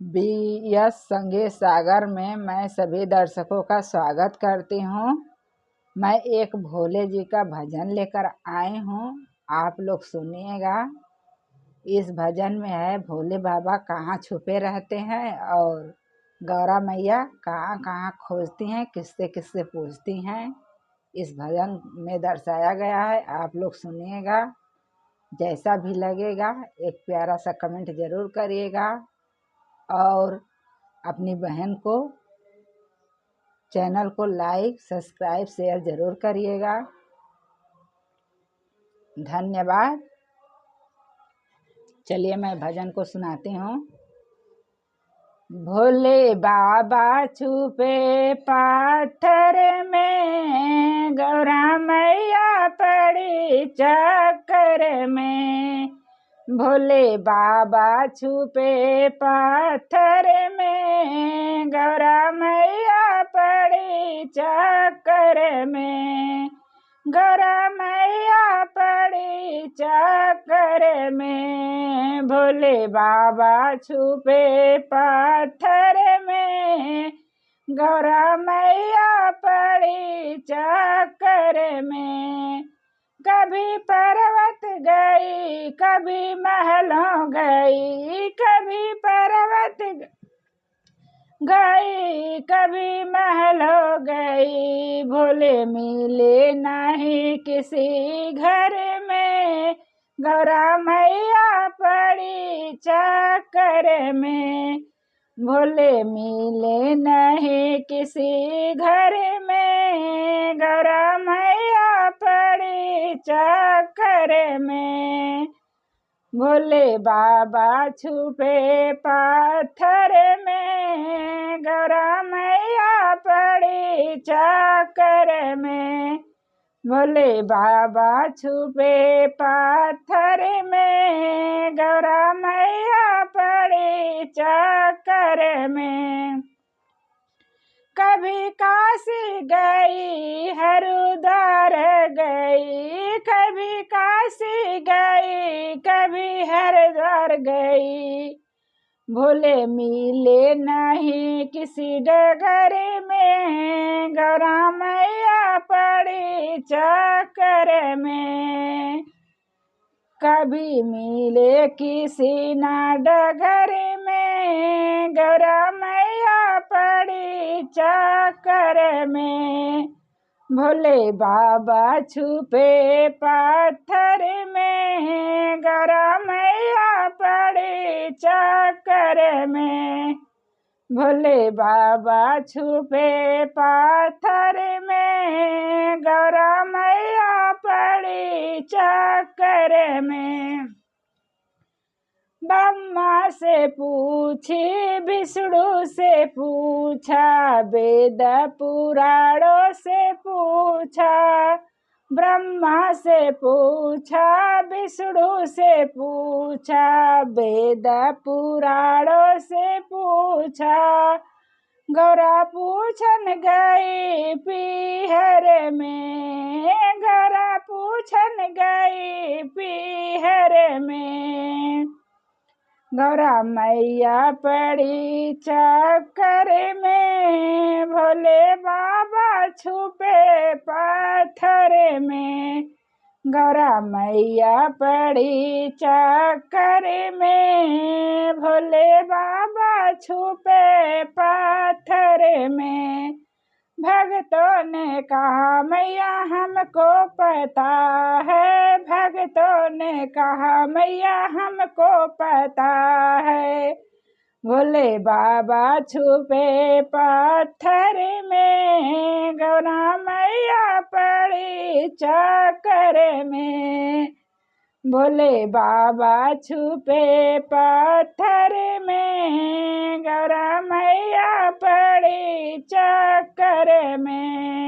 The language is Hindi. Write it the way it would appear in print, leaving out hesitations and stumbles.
BS संगीत सागर में मैं सभी दर्शकों का स्वागत करती हूँ। मैं एक भोले जी का भजन लेकर आई हूँ, आप लोग सुनिएगा। इस भजन में है भोले बाबा कहाँ छुपे रहते हैं और गौरा मैया कहाँ कहाँ खोजती हैं, किससे किससे पूछती हैं। इस भजन में दर्शाया गया है, आप लोग सुनिएगा। जैसा भी लगेगा एक प्यारा सा कमेंट ज़रूर करिएगा और अपनी बहन को चैनल को लाइक सब्सक्राइब शेयर ज़रूर करिएगा। धन्यवाद। चलिए मैं भजन को सुनाती हूँ। भोले बाबा छुपे पाथर में, गौरा मैया पड़ी चक्कर में। भोले बाबा छुपे पाथर में, गौरा मैया पड़ी चक्कर में। गौरा मैया पड़ी चक्कर में, भोले बाबा छुपे पाथर में। गौरा मैया पड़ी चक्कर में। कभी पर्वत गई, कभी महलों गई, कभी पर्वत गई, कभी महलों गई। भोले मिले नहीं किसी घर में, गौरा मैया पड़ी चक्कर में। भोले मिले नहीं किसी घर में, गौरा मैया पड़ी चक्कर में। भोले बाबा छुपे पाथर में, गौरा मैया पड़ी चक्कर में। भोले बाबा छुपे पाथर में, गौरा मैया पड़ी चक्कर में। कभी काशी गई, हरिद्वार गई, कभी काशी गई, कभी हरिद्वार गई। भोले मिले नहीं किसी डगर में, गौरा मैया पड़ी चक्कर में। कभी मिले किसी ना डगर में, गौरा मैया पड़ी चक्कर में। भोले बाबा छुपे पाथर में, गौरा मैया पड़ी चक्कर में। भोले बाबा छुपे पाथर में, गौरा मैया पड़ी चक्कर में। ब्रह्मा से पूछी, विष्णु से पूछा, वेद पुराणों से पूछा। ब्रह्मा से पूछा, विष्णु से पूछा, वेद पुराणों से पूछा। गौरा पूछन गई पीहर में, गौरा पूछन गई पीहर में। गौरा मैया पड़ी चक्कर में, भोले बाबा छुपे पाथर में। गौरा मैया पड़ी चक्कर में, भोले बाबा छुपे पाथर में। भक्तों ने कहा मैया हमको पता है, भक्तों ने कहा मैया हमको पता है। भोले बाबा छुपे पाथर में, गौरा मैया पड़ी चक्कर में। भोले बाबा छुपे पाथर में, गौरा मैया पड़ी चक्कर में।